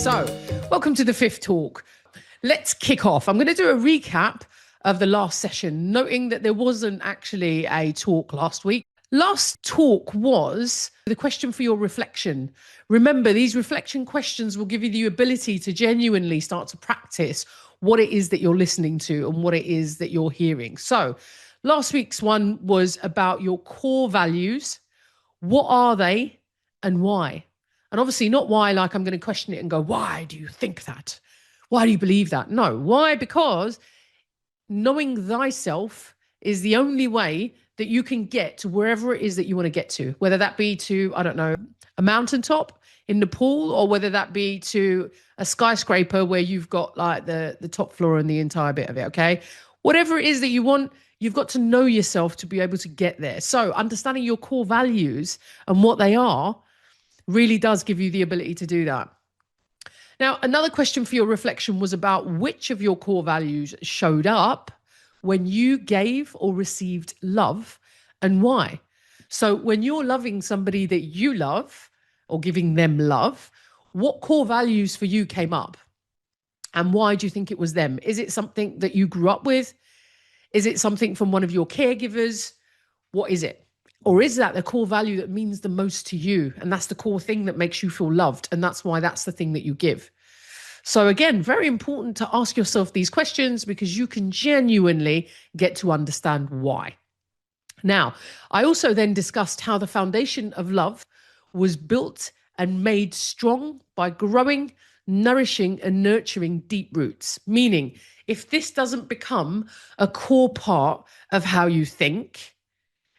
So, welcome to the fifth talk. Let's kick off. I'm going to do a recap of the last session, noting that there wasn't actually a talk last week. Last talk was the question for your reflection. Remember, these reflection questions will give you the ability to genuinely start to practice what it is that you're listening to and what it is that you're hearing. So, last week's one was about your core values. What are they and why? And obviously not why, like I'm going to question it and go, why do you think that? Why do you believe that? No. Why? Because knowing thyself is the only way that you can get to wherever it is that you want to get to, whether that be to, I don't know, a mountaintop in Nepal, or whether that be to a skyscraper where you've got like the top floor and the entire bit of it, okay? Whatever it is that you want, you've got to know yourself to be able to get there. So understanding your core values and what they are really does give you the ability to do that. Now, another question for your reflection was about which of your core values showed up when you gave or received love and why. So when you're loving somebody that you love or giving them love, what core values for you came up? And why do you think it was them? Is it something that you grew up with? Is it something from one of your caregivers? What is it? Or is that the core value that means the most to you? And that's the core thing that makes you feel loved. And that's why that's the thing that you give. So again, very important to ask yourself these questions because you can genuinely get to understand why. Now, I also then discussed how the foundation of love was built and made strong by growing, nourishing, and nurturing deep roots. Meaning, if this doesn't become a core part of how you think,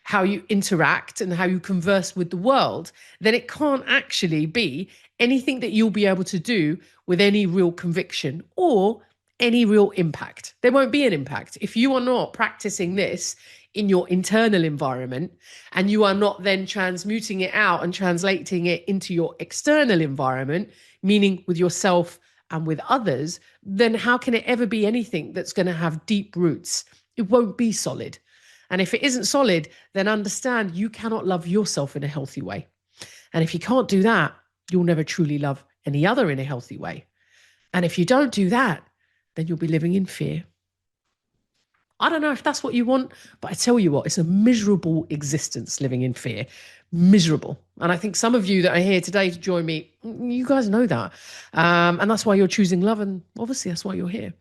how you interact and how you converse with the world, then it can't actually be anything that you'll be able to do with any real conviction or any real impact. There won't be an impact. If you are not practicing this in your internal environment and you are not then transmuting it out and translating it into your external environment, meaning with yourself and with others, then how can it ever be anything that's going to have deep roots? It won't be solid. And if it isn't solid, then understand you cannot love yourself in a healthy way. And if you can't do that, you'll never truly love any other in a healthy way. And if you don't do that, then you'll be living in fear. I don't know if that's what you want, but I tell you what, it's a miserable existence living in fear. Miserable. And I think some of you that are here today to join me, you guys know that. And that's why you're choosing love. And obviously that's why you're here.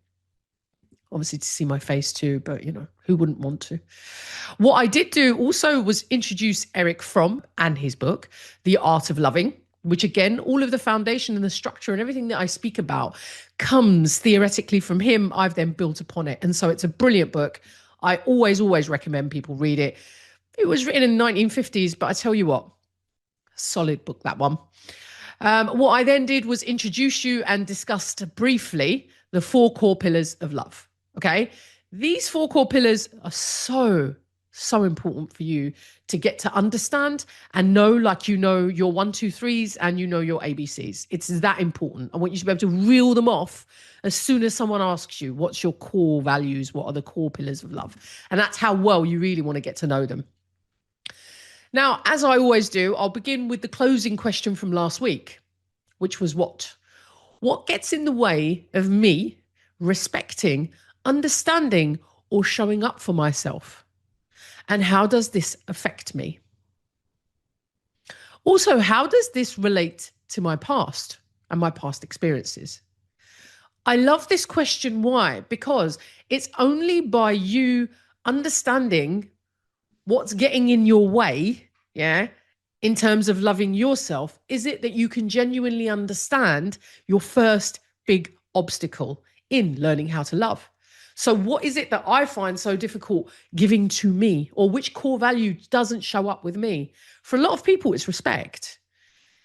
Obviously to see my face too, but you know, who wouldn't want to? What I did do also was introduce Eric Fromm and his book, The Art of Loving, which again, all of the foundation and the structure and everything that I speak about comes theoretically from him. I've then built upon it. And so it's a brilliant book. I always recommend people read it. It was written in the 1950s, but I tell you what, solid book, that one. What I then did was introduce you and discussed briefly the 4 core pillars of love. Okay, these 4 core pillars are so important for you to get to understand and know, like you know your 1, 2, 3s and you know your ABCs. It's that important. I want you to be able to reel them off as soon as someone asks you, what's your core values? What are the core pillars of love? And that's how well you really want to get to know them. Now, as I always do, I'll begin with the closing question from last week, which was what? What gets in the way of me respecting, understanding, or showing up for myself? And how does this affect me? Also, how does this relate to my past and my past experiences? I love this question. Why? Because it's only by you understanding what's getting in your way, in terms of loving yourself, is it that you can genuinely understand your first big obstacle in learning how to love. So what is it that I find so difficult giving to me, or which core value doesn't show up with me? For a lot of people, it's respect.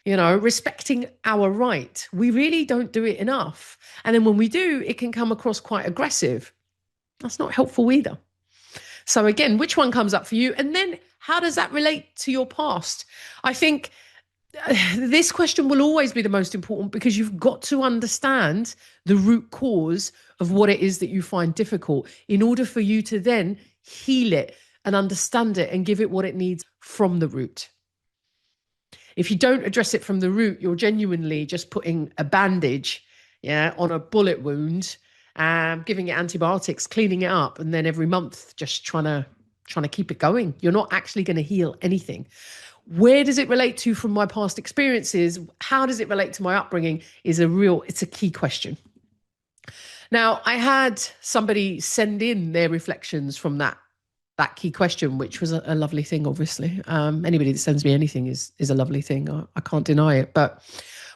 You know, respecting our right. We really don't do it enough. And then when we do, it can come across quite aggressive. That's not helpful either. So again, which one comes up for you? And then how does that relate to your past? I think this question will always be the most important, because you've got to understand the root cause of what it is that you find difficult in order for you to then heal it and understand it and give it what it needs from the root. If you don't address it from the root, you're genuinely just putting a bandage, yeah, on a bullet wound, giving it antibiotics, cleaning it up, and then every month just trying to keep it going. You're not actually going to heal anything. Where does it relate to from my past experiences? How does it relate to my upbringing? It's a key question. Now, I had somebody send in their reflections from that key question, which was a lovely thing, obviously. Anybody that sends me anything is a lovely thing. I can't deny it. But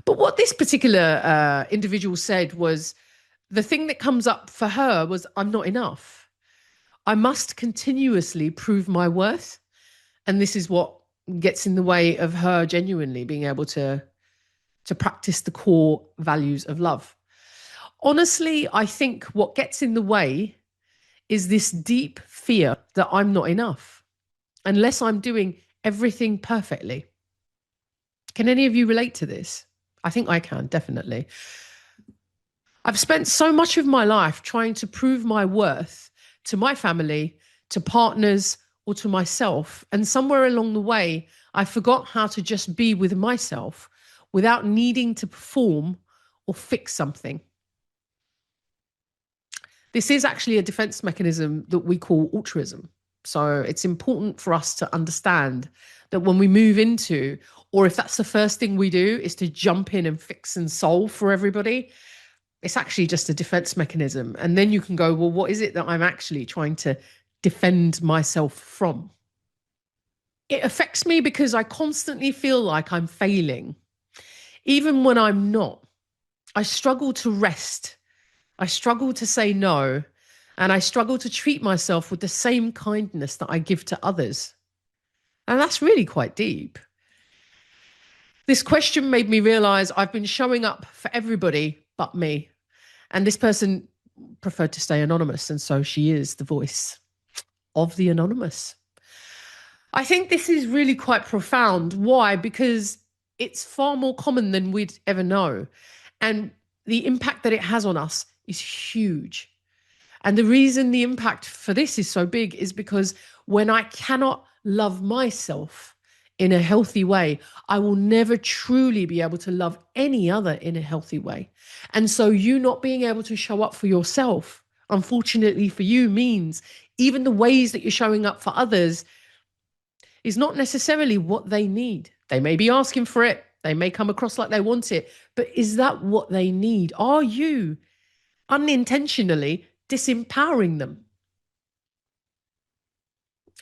what this particular individual said was, the thing that comes up for her was, I'm not enough. I must continuously prove my worth. And this is what gets in the way of her genuinely being able to practice the core values of love. Honestly, I think what gets in the way is this deep fear that I'm not enough unless I'm doing everything perfectly. Can any of you relate to this? I think I can, definitely. I've spent so much of my life trying to prove my worth to my family, to partners, or to myself. And somewhere along the way, I forgot how to just be with myself without needing to perform or fix something. This is actually a defense mechanism that we call altruism. So it's important for us to understand that when we move into, or if that's the first thing we do, is to jump in and fix and solve for everybody, it's actually just a defense mechanism. And then you can go, well, what is it that I'm actually trying to defend myself from? It affects me because I constantly feel like I'm failing, even when I'm not. I struggle to rest. I struggle to say no, and I struggle to treat myself with the same kindness that I give to others. And that's really quite deep. This question made me realize I've been showing up for everybody but me. And this person preferred to stay anonymous, and so she is the voice of the anonymous. I think this is really quite profound. Why? Because it's far more common than we'd ever know. And the impact that it has on us is huge. And the reason the impact for this is so big is because when I cannot love myself in a healthy way, I will never truly be able to love any other in a healthy way. And so you not being able to show up for yourself, unfortunately for you, means even the ways that you're showing up for others is not necessarily what they need. They may be asking for it. They may come across like they want it. But is that what they need? Are you unintentionally disempowering them?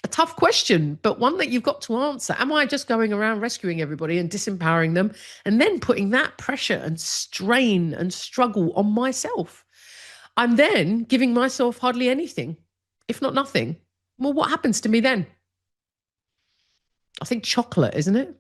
A tough question, but one that you've got to answer. Am I just going around rescuing everybody and disempowering them and then putting that pressure and strain and struggle on myself? I'm then giving myself hardly anything, if not nothing. Well, what happens to me then? I think chocolate, isn't it?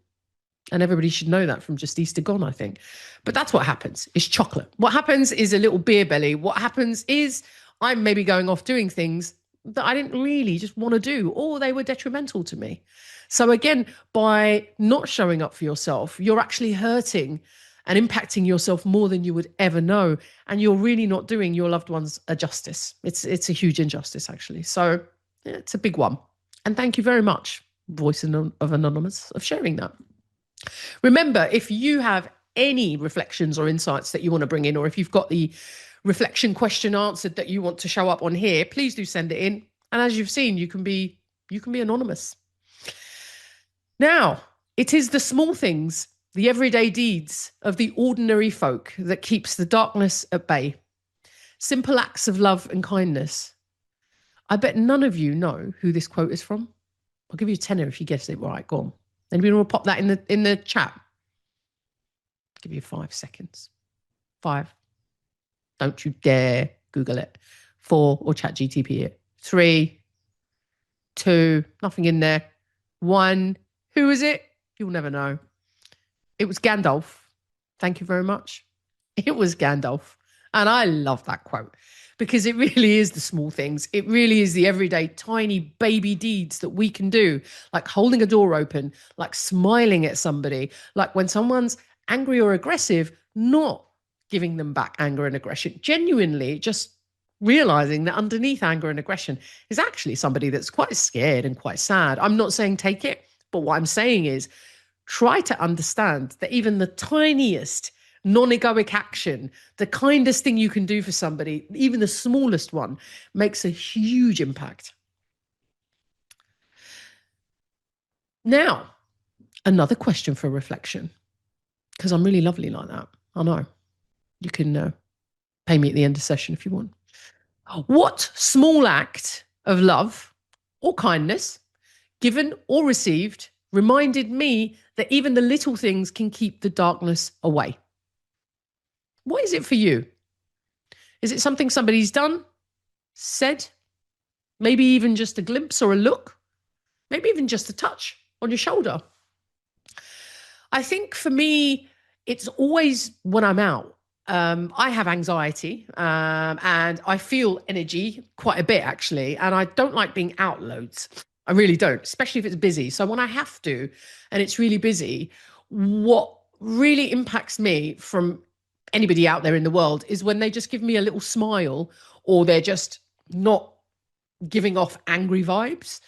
And everybody should know that from just Easter gone, I think. But that's what happens. It's chocolate. What happens is a little beer belly. What happens is I'm maybe going off doing things that I didn't really just want to do, or they were detrimental to me. So again, by not showing up for yourself, you're actually hurting and impacting yourself more than you would ever know. And you're really not doing your loved ones a justice. It's a huge injustice, actually. So yeah, it's a big one. And thank you very much, Voice of Anonymous, of sharing that. Remember, if you have any reflections or insights that you want to bring in, or if you've got the reflection question answered that you want to show up on here, please do send it in. And as you've seen, you can be anonymous. Now, it is the small things, the everyday deeds of the ordinary folk that keeps the darkness at bay. Simple acts of love and kindness. I bet none of you know who this quote is from. I'll give you a tenner if you guess it right. Go on. Anybody want to pop that in the chat? I'll give you 5 seconds. 5. Don't you dare Google it. 4, or chat GTP it. 3, 2, nothing in there. 1, who is it? You'll never know. It was Gandalf. Thank you very much. It was Gandalf. And I love that quote because it really is the small things. It really is the everyday tiny baby deeds that we can do, like holding a door open, like smiling at somebody, like when someone's angry or aggressive, not giving them back anger and aggression, genuinely just realizing that underneath anger and aggression is actually somebody that's quite scared and quite sad. I'm not saying take it, but what I'm saying is try to understand that even the tiniest non-egoic action, the kindest thing you can do for somebody, even the smallest one, makes a huge impact. Now, another question for reflection, because I'm really lovely like that. I know. You can pay me at the end of session if you want. What small act of love or kindness, given or received, reminded me that even the little things can keep the darkness away? What is it for you? Is it something somebody's done, said, maybe even just a glimpse or a look, maybe even just a touch on your shoulder? I think for me, it's always when I'm out. I have anxiety and I feel energy quite a bit, actually. And I don't like being out loads. I really don't, especially if it's busy. So when I have to and it's really busy, what really impacts me from anybody out there in the world is when they just give me a little smile or they're just not giving off angry vibes.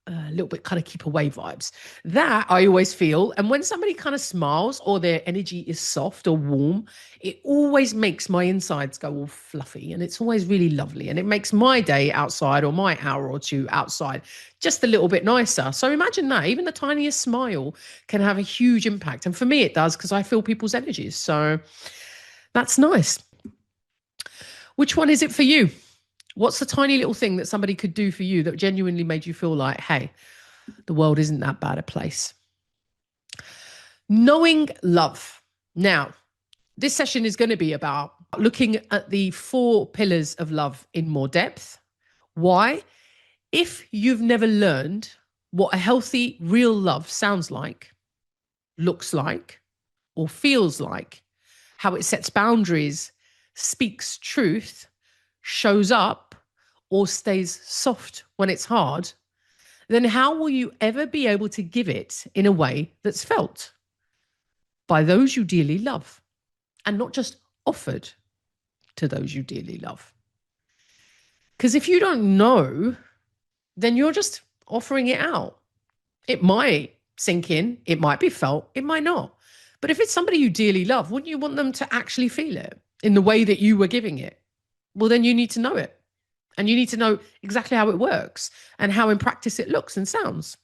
A little bit kind of keep away vibes. That I always feel. And when somebody kind of smiles or their energy is soft or warm, it always makes my insides go all fluffy. And it's always really lovely. And it makes my day outside or my hour or two outside just a little bit nicer. So imagine that. Even the tiniest smile can have a huge impact. And for me, it does because I feel people's energies. So that's nice. Which one is it for you? What's the tiny little thing that somebody could do for you that genuinely made you feel like, hey, the world isn't that bad a place? Knowing love. Now, this session is going to be about looking at the 4 pillars of love in more depth. Why? If you've never learned what a healthy, real love sounds like, looks like, or feels like, how it sets boundaries, speaks truth, shows up, or stays soft when it's hard, then how will you ever be able to give it in a way that's felt by those you dearly love and not just offered to those you dearly love? Because if you don't know, then you're just offering it out. It might sink in, it might be felt, it might not. But if it's somebody you dearly love, wouldn't you want them to actually feel it in the way that you were giving it? Well, then you need to know it. And you need to know exactly how it works and how in practice it looks and sounds.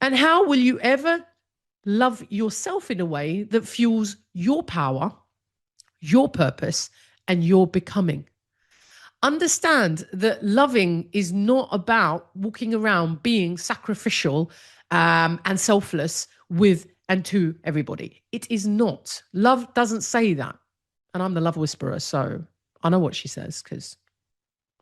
And how will you ever love yourself in a way that fuels your power, your purpose, and your becoming? Understand that loving is not about walking around being sacrificial and selfless with and to everybody. It is not. Love doesn't say that. And I'm the love whisperer, so I know what she says because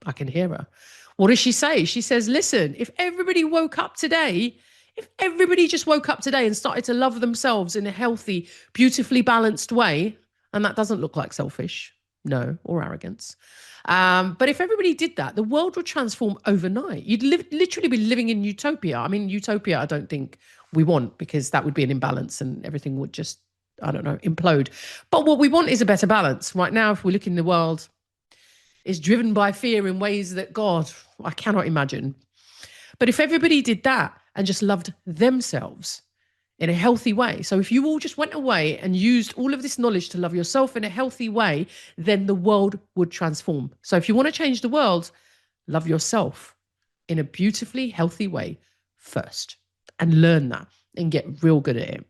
I can hear her. What does she say? She says, listen, if everybody woke up today, if everybody just woke up today and started to love themselves in a healthy, beautifully balanced way, and that doesn't look like selfish, no, or arrogance. But if everybody did that, the world would transform overnight. You'd literally be living in utopia. I mean, utopia, I don't think we want because that would be an imbalance and everything would just, I don't know, implode. But what we want is a better balance. Right now, if we look in the world, is driven by fear in ways that, God, I cannot imagine. But if everybody did that and just loved themselves in a healthy way, so if you all just went away and used all of this knowledge to love yourself in a healthy way, then the world would transform. So if you want to change the world, love yourself in a beautifully healthy way first and learn that and get real good at it.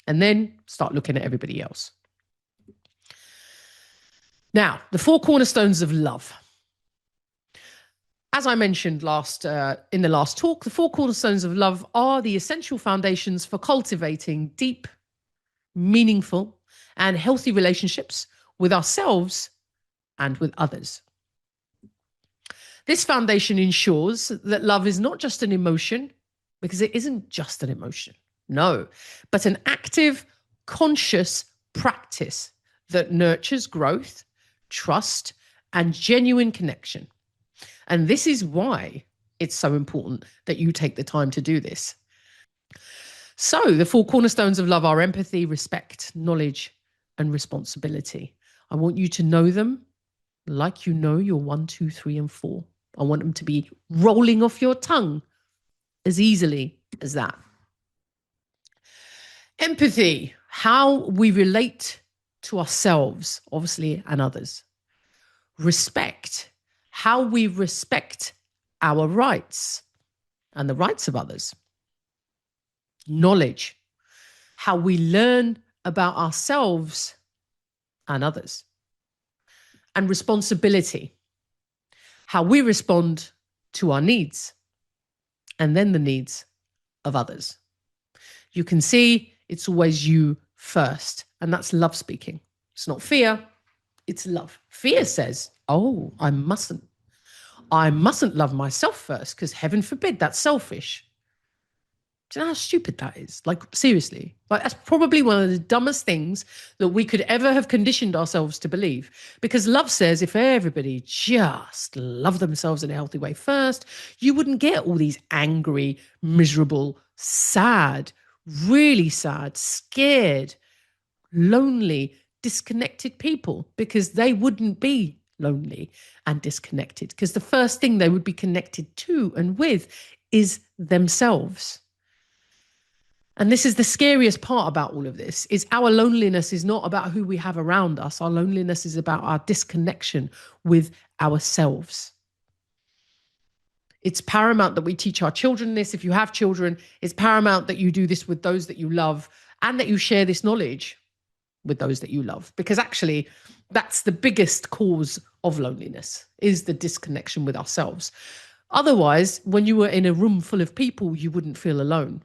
And then start looking at everybody else. Now, the 4 cornerstones of love. As I mentioned in the last talk, the 4 cornerstones of love are the essential foundations for cultivating deep, meaningful, and healthy relationships with ourselves and with others. This foundation ensures that love is not just an emotion, because it isn't just an emotion, no, but an active, conscious practice that nurtures growth, trust, and genuine connection. And this is why it's so important that you take the time to do this. So the 4 cornerstones of love are empathy, respect, knowledge, and responsibility. I want you to know them like you know your 1, 2, 3, and 4. I want them to be rolling off your tongue as easily as that. Empathy, how we relate to ourselves, obviously, and others. Respect, how we respect our rights and the rights of others. Knowledge, how we learn about ourselves and others. And responsibility, how we respond to our needs and then the needs of others. You can see it's always you first, and that's love speaking. It's not fear, it's love. Fear says, oh, I mustn't love myself first because heaven forbid, that's selfish. Do you know how stupid that is? Like, seriously. Like, that's probably one of the dumbest things that we could ever have conditioned ourselves to believe. Because love says if everybody just loved themselves in a healthy way first, you wouldn't get all these angry, miserable, sad, really sad, scared, lonely, disconnected people, because they wouldn't be lonely and disconnected. Because the first thing they would be connected to and with is themselves. And this is the scariest part about all of this, is our loneliness is not about who we have around us. Our loneliness is about our disconnection with ourselves. It's paramount that we teach our children this. If you have children, it's paramount that you do this with those that you love and that you share this knowledge with those that you love. Because actually, that's the biggest cause of loneliness, is the disconnection with ourselves. Otherwise, when you were in a room full of people, you wouldn't feel alone.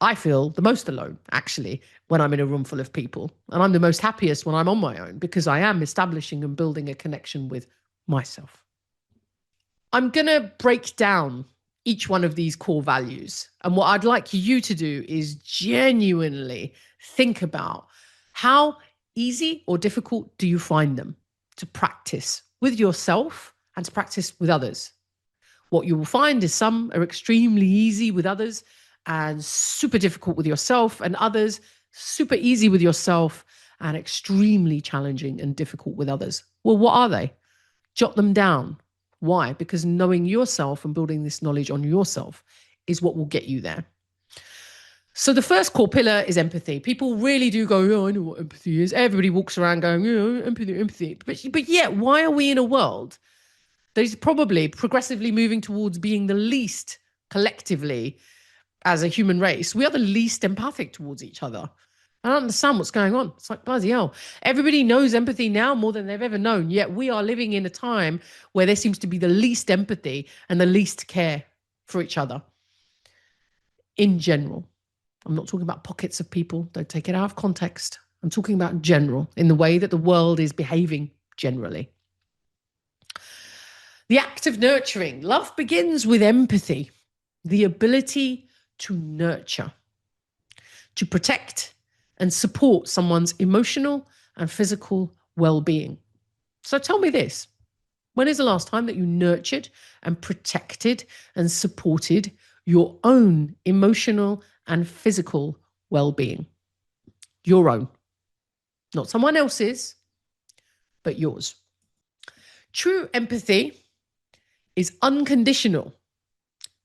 I feel the most alone, actually, when I'm in a room full of people. And I'm the most happiest when I'm on my own, because I am establishing and building a connection with myself. I'm going to break down each one of these core values. And what I'd like you to do is genuinely think about how easy or difficult do you find them to practice with yourself and to practice with others. What you will find is some are extremely easy with others and super difficult with yourself, and others super easy with yourself and extremely challenging and difficult with others. Well, what are they? Jot them down. Why? Because knowing yourself and building this knowledge on yourself is what will get you there. So the first core pillar is empathy. People really do go, oh, I know what empathy is. Everybody walks around going, oh, empathy. But yet, why are we in a world that is probably progressively moving towards being the least collectively, as a human race, we are the least empathic towards each other? I don't understand what's going on. It's like, bloody hell. Everybody knows empathy now more than they've ever known. Yet we are living in a time where there seems to be the least empathy and the least care for each other in general. I'm not talking about pockets of people. Don't take it out of context. I'm talking about general, in the way that the world is behaving generally. The act of nurturing. Love begins with empathy, the ability to nurture, to protect and support someone's emotional and physical well-being. So tell me this, when is the last time that you nurtured and protected and supported your own emotional and physical well-being? Your own, not someone else's, but yours. True empathy is unconditional,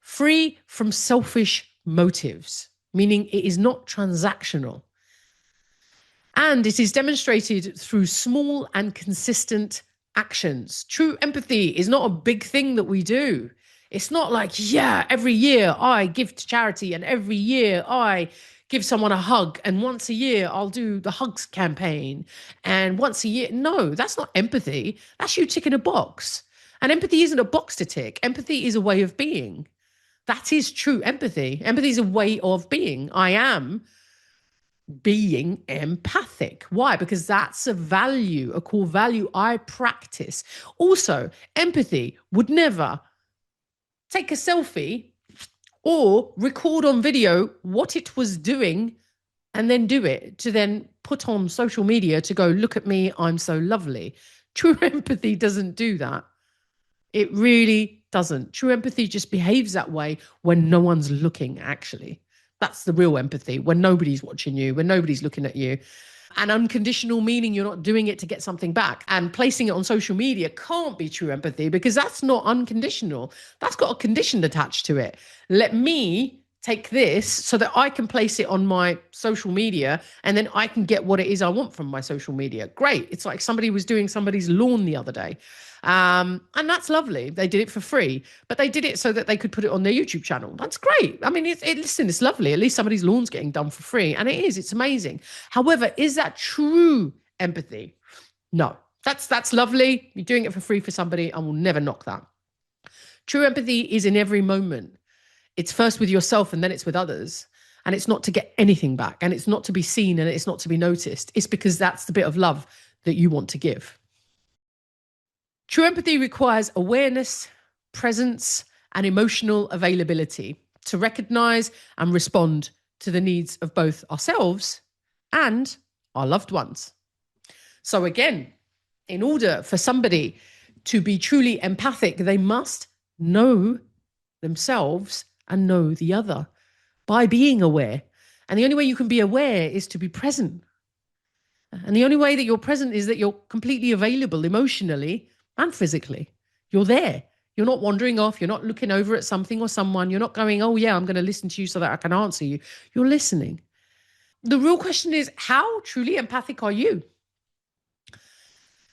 free from selfish motives, meaning it is not transactional. And it is demonstrated through small and consistent actions. True empathy is not a big thing that we do. It's not like, yeah, every year I give to charity and every year I give someone a hug and once a year I'll do the hugs campaign and once a year. No, that's not empathy. That's you ticking a box. And empathy isn't a box to tick. Empathy is a way of being. That is true empathy. Empathy is a way of being. I am being empathic. Why? Because that's a value, a core value I practice. Also, empathy would never take a selfie or record on video what it was doing and then do it to then put on social media to go, look at me, I'm so lovely. True empathy doesn't do that. It really doesn't. True empathy just behaves that way when no one's looking, actually. That's the real empathy, when nobody's watching you, when nobody's looking at you. And unconditional meaning you're not doing it to get something back. And placing it on social media can't be true empathy because that's not unconditional. That's got a condition attached to it. Let me take this so that I can place it on my social media and then I can get what it is I want from my social media. Great. It's like somebody was doing somebody's lawn the other day. And that's lovely. They did it for free, but they did it so that they could put it on their YouTube channel. That's great. I mean, listen, it's lovely. At least somebody's lawn's getting done for free. And it is, it's amazing. However, is that true empathy? No, that's lovely. You're doing it for free for somebody. I will never knock that. True empathy is in every moment. It's first with yourself and then it's with others. And it's not to get anything back. And it's not to be seen and it's not to be noticed. It's because that's the bit of love that you want to give. True empathy requires awareness, presence, and emotional availability to recognize and respond to the needs of both ourselves and our loved ones. So again, in order for somebody to be truly empathic, they must know themselves and know the other by being aware. And the only way you can be aware is to be present. And the only way that you're present is that you're completely available emotionally and physically. You're there. You're not wandering off. You're not looking over at something or someone. You're not going, oh, yeah, I'm going to listen to you so that I can answer you. You're listening. The real question is, how truly empathic are you?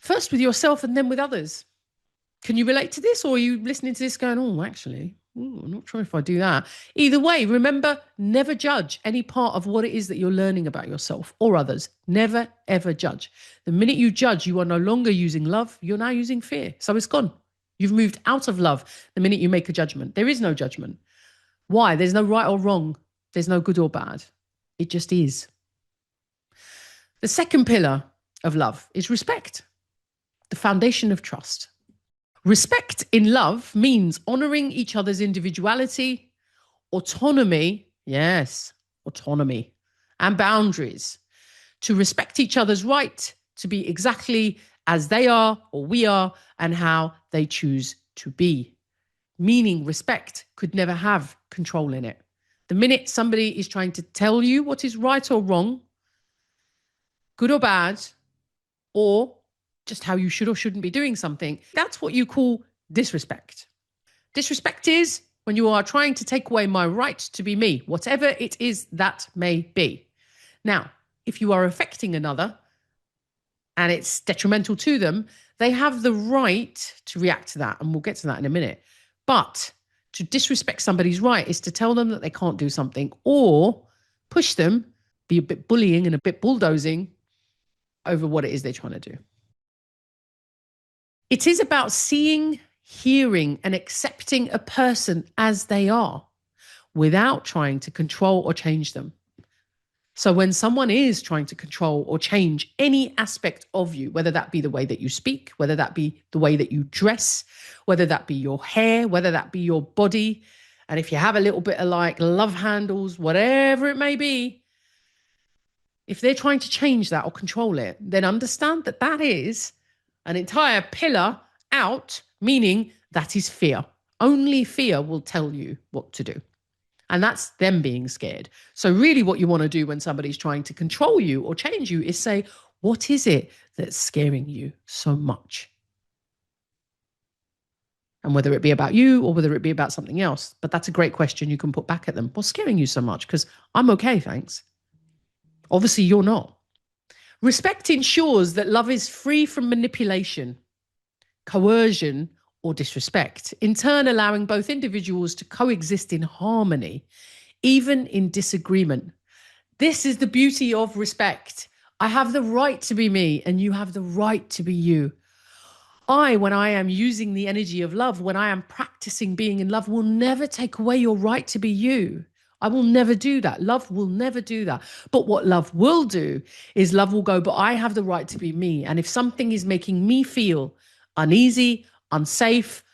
First with yourself and then with others. Can you relate to this, or are you listening to this going, oh, actually, I'm not sure if I do that. Either way, remember, never judge any part of what it is that you're learning about yourself or others. Never, ever judge. The minute you judge, you are no longer using love. You're now using fear. So it's gone. You've moved out of love the minute you make a judgment. There is no judgment. Why? There's no right or wrong. There's no good or bad. It just is. The second pillar of love is respect, the foundation of trust. Respect in love means honoring each other's individuality, autonomy, yes, autonomy, and boundaries. To respect each other's right to be exactly as they are or we are and how they choose to be. Meaning respect could never have control in it. The minute somebody is trying to tell you what is right or wrong, good or bad, or just how you should or shouldn't be doing something, that's what you call disrespect. Disrespect is when you are trying to take away my right to be me, whatever it is that may be. Now, if you are affecting another and it's detrimental to them, they have the right to react to that. And we'll get to that in a minute. But to disrespect somebody's right is to tell them that they can't do something or push them, be a bit bullying and a bit bulldozing over what it is they're trying to do. It is about seeing, hearing, and accepting a person as they are without trying to control or change them. So when someone is trying to control or change any aspect of you, whether that be the way that you speak, whether that be the way that you dress, whether that be your hair, whether that be your body, and if you have a little bit of like love handles, whatever it may be, if they're trying to change that or control it, then understand that that is an entire pillar out, meaning that is fear. Only fear will tell you what to do. And that's them being scared. So really what you want to do when somebody's trying to control you or change you is say, what is it that's scaring you so much? And whether it be about you or whether it be about something else. But that's a great question you can put back at them. What's scaring you so much? Because I'm okay, thanks. Obviously, you're not. Respect ensures that love is free from manipulation, coercion, or disrespect, in turn allowing both individuals to coexist in harmony, even in disagreement. This is the beauty of respect. I have the right to be me, and you have the right to be you. When I am using the energy of love, when I am practicing being in love, will never take away your right to be you. I will never do that. Love will never do that. But what love will do is love will go, but I have the right to be me. And if something is making me feel uneasy, unsafe,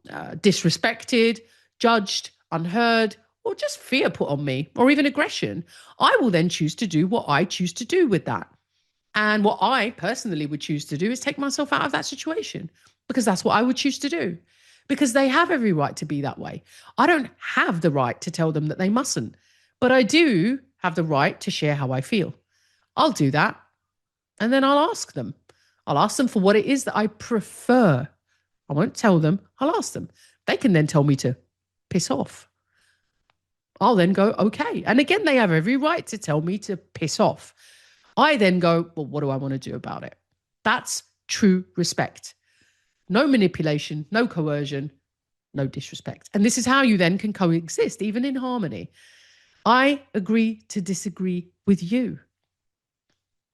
disrespected, judged, unheard, or just fear put on me, or even aggression, I will then choose to do what I choose to do with that. And what I personally would choose to do is take myself out of that situation, because that's what I would choose to do, because they have every right to be that way. I don't have the right to tell them that they mustn't, but I do have the right to share how I feel. I'll do that And then I'll ask them. I'll ask them for what it is that I prefer. I won't tell them. I'll ask them. They can then tell me to piss off. I'll then go, okay. And again, they have every right to tell me to piss off. I then go, well, what do I want to do about it? That's true respect. No manipulation, no coercion, no disrespect. And this is how you then can coexist, even in harmony. I agree to disagree with you.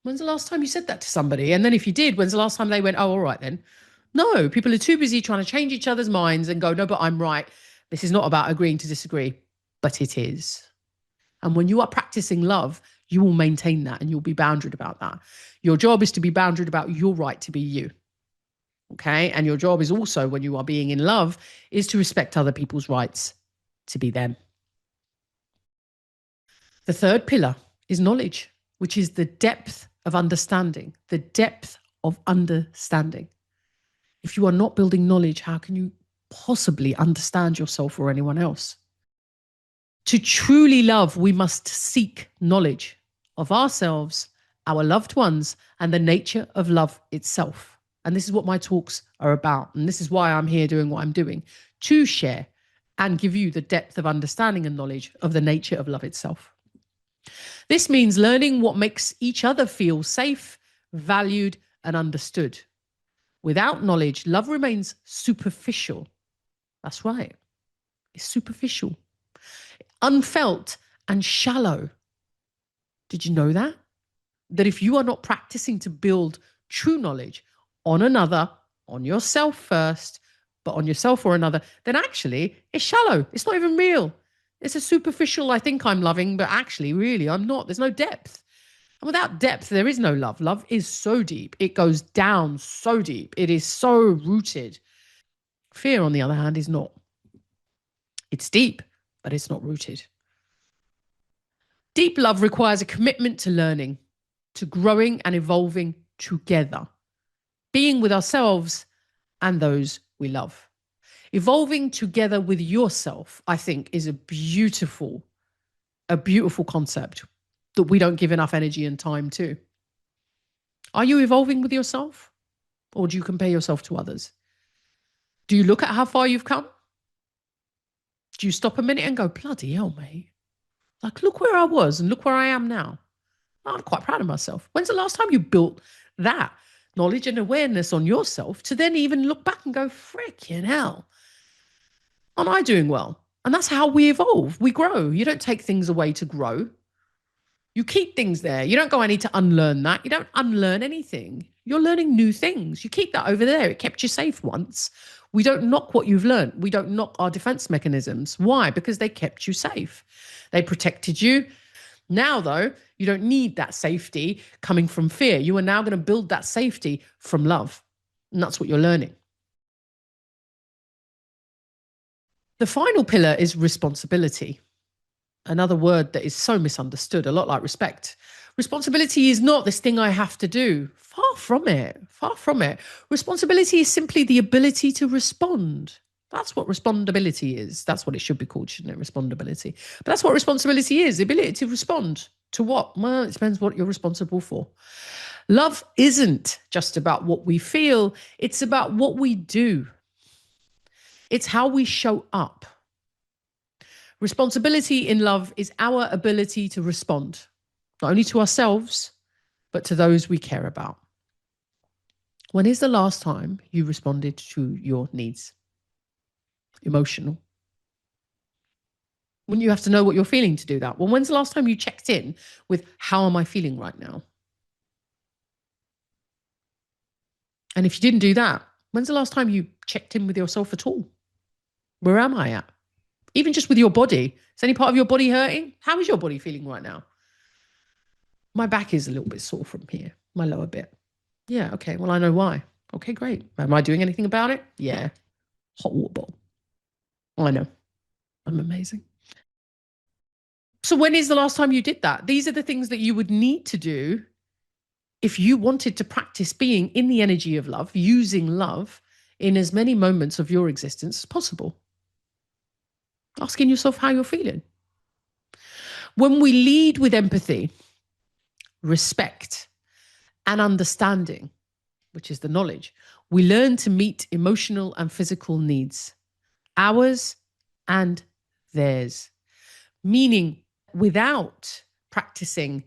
When's the last time you said that to somebody? And then if you did, when's the last time they went, oh, all right then? No, people are too busy trying to change each other's minds and go, no, but I'm right. This is not about agreeing to disagree, but it is. And when you are practicing love, you will maintain that and you'll be boundaried about that. Your job is to be boundaried about your right to be you. Okay. And your job is also, when you are being in love, is to respect other people's rights to be them. The third pillar is knowledge, which is the depth of understanding, the depth of understanding. If you are not building knowledge, how can you possibly understand yourself or anyone else? To truly love, we must seek knowledge of ourselves, our loved ones, and the nature of love itself. And this is what my talks are about. And this is why I'm here doing what I'm doing, to share and give you the depth of understanding and knowledge of the nature of love itself. This means learning what makes each other feel safe, valued, and understood. Without knowledge, love remains superficial. That's right. It's superficial, unfelt, and shallow. Did you know that? That if you are not practicing to build true knowledge on another, on yourself first, but on yourself or another, then actually it's shallow. It's not even real. It's a superficial, I think I'm loving, but actually, really, I'm not. There's no depth. And without depth, there is no love. Love is so deep. It goes down so deep. It is so rooted. Fear, on the other hand, is not. It's deep, but it's not rooted. Deep love requires a commitment to learning, to growing and evolving together, being with ourselves and those we love. Evolving together with yourself, I think, is a beautiful concept that we don't give enough energy and time to. Are you evolving with yourself? Or do you compare yourself to others? Do you look at how far you've come? Do you stop a minute and go, bloody hell, mate? Like, look where I was and look where I am now. I'm quite proud of myself. When's the last time you built that knowledge and awareness on yourself to then even look back and go, freaking hell, am I doing well? And that's how we evolve. We grow. You don't take things away to grow. You keep things there. You don't go, I need to unlearn that. You don't unlearn anything. You're learning new things. You keep that over there. It kept you safe once. We don't knock what you've learned. We don't knock our defense mechanisms. Why? Because they kept you safe. They protected you. Now, though, you don't need that safety coming from fear. You are now going to build that safety from love. And that's what you're learning. The final pillar is responsibility. Another word that is so misunderstood, a lot like respect. Responsibility is not this thing I have to do. Far from it. Far from it. Responsibility is simply the ability to respond. That's what respondability is. That's what it should be called, shouldn't it? Respondability. But that's what responsibility is, the ability to respond. To what? Well, it depends what you're responsible for. Love isn't just about what we feel. It's about what we do. It's how we show up. Responsibility in love is our ability to respond, not only to ourselves, but to those we care about. When is the last time you responded to your needs? Emotional. Wouldn't you have to know what you're feeling to do that? Well, when's the last time you checked in with how am I feeling right now? And if you didn't do that, when's the last time you checked in with yourself at all? Where am I at? Even just with your body. Is any part of your body hurting? How is your body feeling right now? My back is a little bit sore from here, my lower bit. Yeah, okay, well, I know why. Okay, great. Am I doing anything about it? Yeah. Hot water bottle. I know. I'm amazing. So when is the last time you did that? These are the things that you would need to do if you wanted to practice being in the energy of love, using love in as many moments of your existence as possible. Asking yourself how you're feeling. When we lead with empathy, respect, and understanding, which is the knowledge, we learn to meet emotional and physical needs, ours and theirs. Meaning, without practicing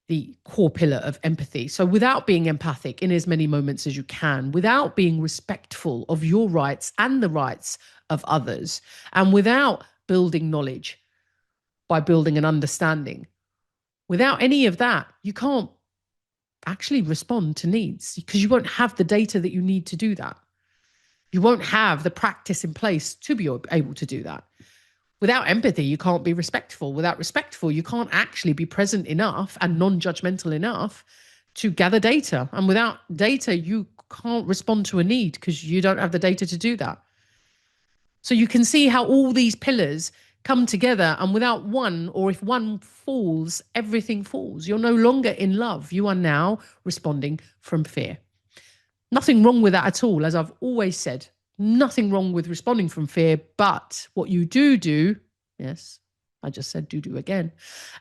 the core pillar of empathy, so without being empathic in as many moments as you can, without being respectful of your rights and the rights of others, and without building knowledge by building an understanding, without any of that, you can't actually respond to needs because you won't have the data that you need to do that. You won't have the practice in place to be able to do that. Without empathy, you can't be respectful. Without respectful, you can't actually be present enough and non-judgmental enough to gather data. And without data, you can't respond to a need because you don't have the data to do that. So you can see how all these pillars come together, and without one, or if one falls, everything falls. You're no longer in love. You are now responding from fear. Nothing wrong with that at all. As I've always said, nothing wrong with responding from fear. But what you do, yes, I just said do again.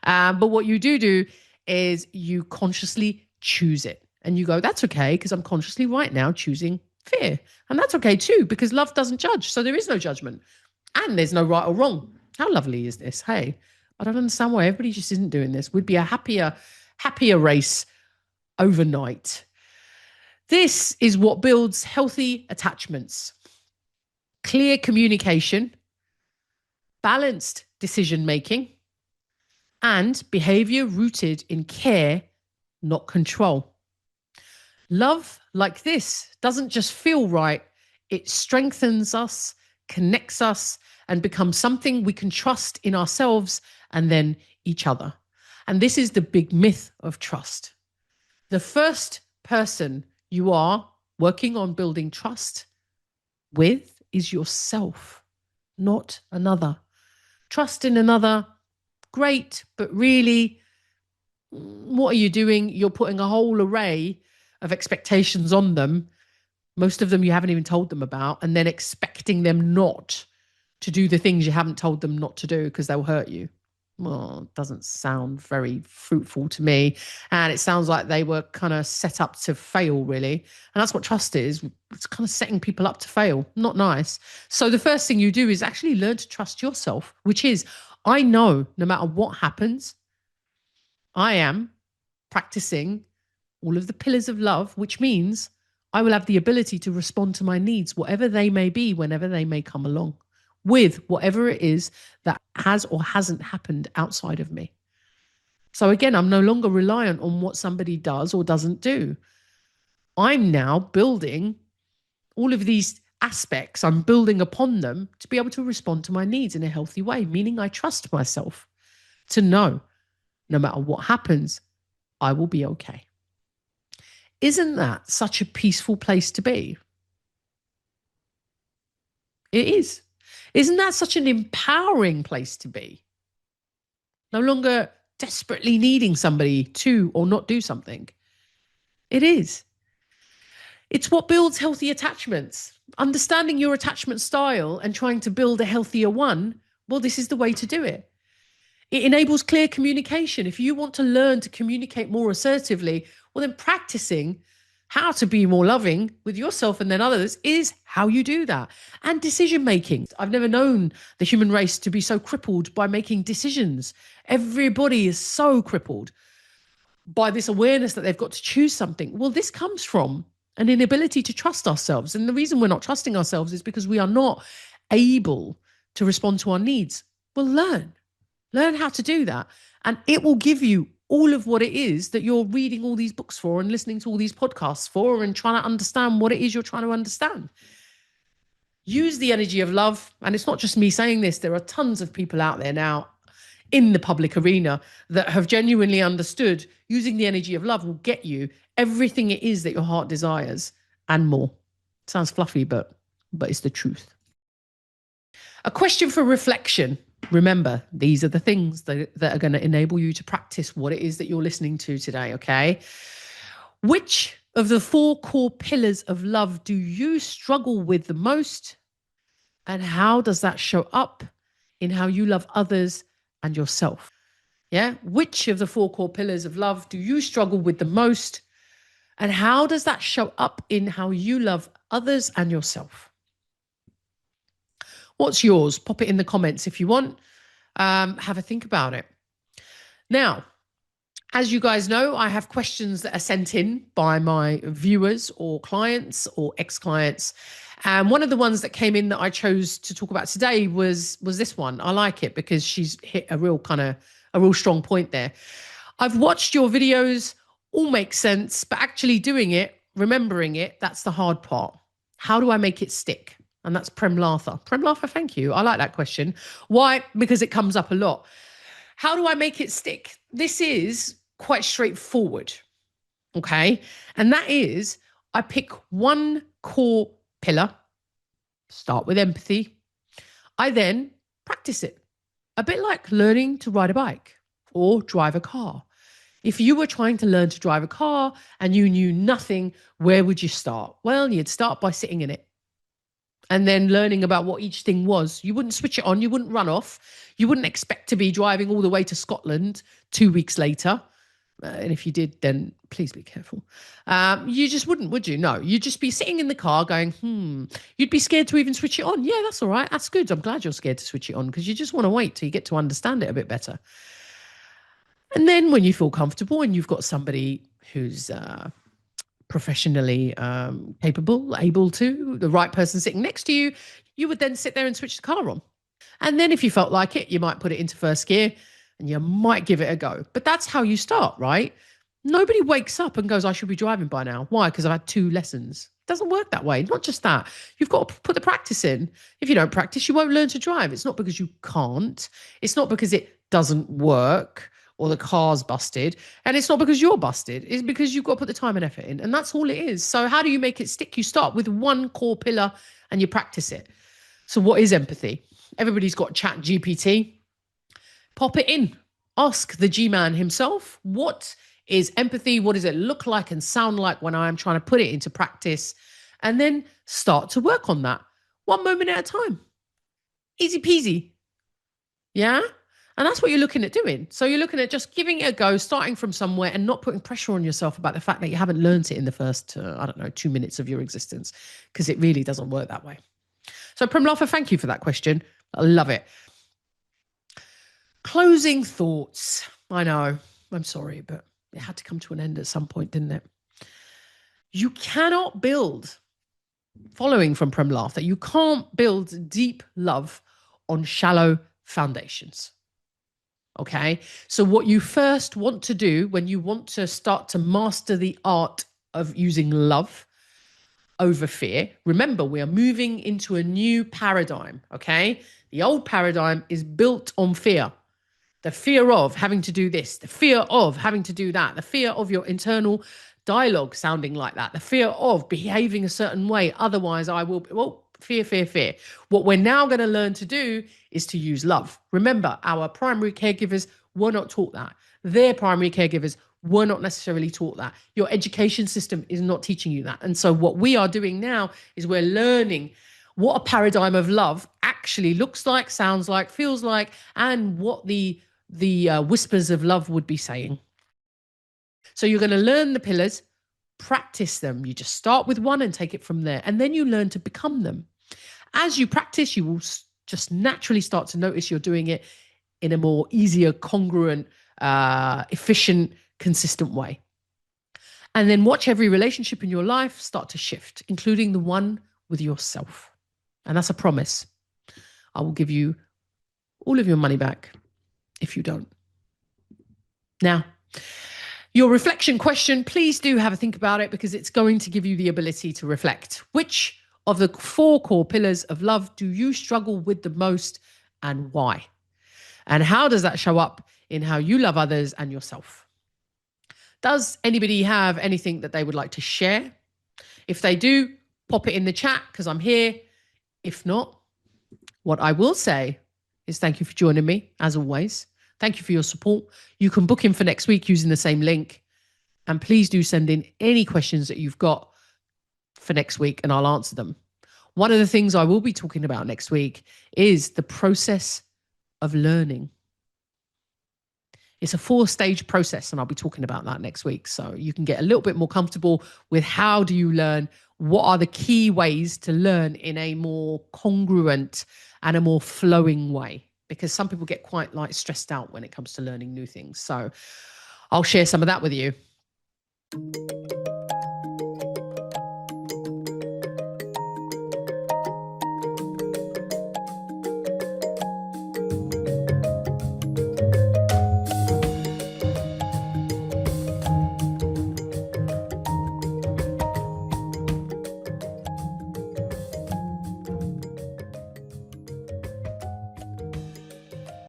But what you do is you consciously choose it. And you go, that's okay, because I'm consciously right now choosing fear. And that's okay too, because love doesn't judge. So there is no judgment. And there's no right or wrong. How lovely is this? Hey, I don't understand why everybody just isn't doing this. We'd be a happier race overnight. This is what builds healthy attachments. Clear communication, balanced decision-making, and behavior rooted in care, not control. Love like this doesn't just feel right. It strengthens us, connects us, and becomes something we can trust in ourselves and then each other. And this is the big myth of trust. The first person you are working on building trust with is yourself, not another. Trust in another, great, but really, what are you doing? You're putting a whole array of expectations on them, most of them you haven't even told them about, and then expecting them not to do the things you haven't told them not to do because they'll hurt you. Well, it doesn't sound very fruitful to me. And it sounds like they were kind of set up to fail, really. And that's what trust is. It's kind of setting people up to fail. Not nice. So the first thing you do is actually learn to trust yourself, which is, I know no matter what happens, I am practicing all of the pillars of love, which means I will have the ability to respond to my needs, whatever they may be, whenever they may come along, with whatever it is that has or hasn't happened outside of me. So again, I'm no longer reliant on what somebody does or doesn't do. I'm now building all of these aspects, I'm building upon them to be able to respond to my needs in a healthy way, meaning I trust myself to know no matter what happens, I will be okay. Isn't that such a peaceful place to be? It is. Isn't that such an empowering place to be? No longer desperately needing somebody to or not do something. It is. It's what builds healthy attachments. Understanding your attachment style and trying to build a healthier one, well, this is the way to do it. It enables clear communication. If you want to learn to communicate more assertively, well, then practicing how to be more loving with yourself and then others is how you do that. And decision making. I've never known the human race to be so crippled by making decisions. Everybody is so crippled by this awareness that they've got to choose something. Well, this comes from an inability to trust ourselves. And the reason we're not trusting ourselves is because we are not able to respond to our needs. Well, learn how to do that. And it will give you all of what it is that you're reading all these books for and listening to all these podcasts for and trying to understand what it is you're trying to understand. Use the energy of love. And it's not just me saying this. There are tons of people out there now in the public arena that have genuinely understood using the energy of love will get you everything it is that your heart desires and more. It sounds fluffy, but it's the truth. A question for reflection. Remember, these are the things that are going to enable you to practice what it is that you're listening to today, okay? Which of the 4 core pillars of love do you struggle with the most? And how does that show up in how you love others and yourself? Yeah? Which of the 4 core pillars of love do you struggle with the most? And how does that show up in how you love others and yourself? What's yours? Pop it in the comments if you want. Have a think about it. Now, as you guys know, I have questions that are sent in by my viewers or clients or ex-clients. And one of the ones that came in that I chose to talk about today was this one. I like it because she's hit a real strong point there. I've watched your videos, all make sense, but actually doing it, remembering it, that's the hard part. How do I make it stick? And that's Prem Latha. Prem Latha, thank you. I like that question. Why? Because it comes up a lot. How do I make it stick? This is quite straightforward. Okay. And that is I pick one core pillar, start with empathy. I then practice it, a bit like learning to ride a bike or drive a car. If you were trying to learn to drive a car and you knew nothing, where would you start? Well, you'd start by sitting in it and then learning about what each thing was. You wouldn't switch it on. You wouldn't run off. You wouldn't expect to be driving all the way to Scotland 2 weeks later. And if you did, then please be careful. You just wouldn't, would you? No, you'd just be sitting in the car going, You'd be scared to even switch it on. Yeah, that's all right. That's good. I'm glad you're scared to switch it on because you just want to wait till you get to understand it a bit better. And then when you feel comfortable and you've got somebody who's professionally capable, able to, the right person sitting next to you, you would then sit there and switch the car on. And then if you felt like it, you might put it into first gear and you might give it a go. But that's how you start, right? Nobody wakes up and goes, I should be driving by now. Why? Because I've had 2 lessons. It doesn't work that way. Not just that. You've got to put the practice in. If you don't practice, you won't learn to drive. It's not because you can't. It's not because it doesn't work or the car's busted. And it's not because you're busted. It's because you've got to put the time and effort in. And that's all it is. So how do you make it stick? You start with one core pillar and you practice it. So what is empathy? Everybody's got Chat GPT. Pop it in. Ask the G-man himself, what is empathy? What does it look like and sound like when I am trying to put it into practice? And then start to work on that 1 moment at a time. Easy peasy. Yeah? And that's what you're looking at doing. So you're looking at just giving it a go, starting from somewhere and not putting pressure on yourself about the fact that you haven't learned it in the first, 2 minutes of your existence, because it really doesn't work that way. So Prem Latha, thank you for that question. I love it. Closing thoughts. I know, I'm sorry, but it had to come to an end at some point, didn't it? You cannot build, following from Prem Latha, you can't build deep love on shallow foundations. Okay. So what you first want to do when you want to start to master the art of using love over fear, remember, we are moving into a new paradigm. Okay. The old paradigm is built on fear. The fear of having to do this, the fear of having to do that, the fear of your internal dialogue sounding like that, the fear of behaving a certain way. Otherwise, I will, fear, fear, fear. What we're now going to learn to do is to use love. Remember, our primary caregivers were not taught that. Their primary caregivers were not necessarily taught that. Your education system is not teaching you that. And so what we are doing now is we're learning what a paradigm of love actually looks like, sounds like, feels like, and what the whispers of love would be saying. So you're going to learn the pillars, practice them. You just start with one and take it from there. And then you learn to become them. As you practice, you will just naturally start to notice you're doing it in a more easier, congruent, efficient, consistent way. And then watch every relationship in your life start to shift, including the one with yourself. And that's a promise. I will give you all of your money back if you don't. Now, your reflection question, please do have a think about it because it's going to give you the ability to reflect. Which of the 4 core pillars of love do you struggle with the most and why? And how does that show up in how you love others and yourself? Does anybody have anything that they would like to share? If they do, pop it in the chat because I'm here. If not, what I will say is thank you for joining me, as always. Thank you for your support. You can book in for next week using the same link. And please do send in any questions that you've got for next week and I'll answer them. One of the things I will be talking about next week is the process of learning. It's a 4-stage process, and I'll be talking about that next week. So you can get a little bit more comfortable with how do you learn, what are the key ways to learn in a more congruent and a more flowing way, because some people get quite like stressed out when it comes to learning new things. So I'll share some of that with you.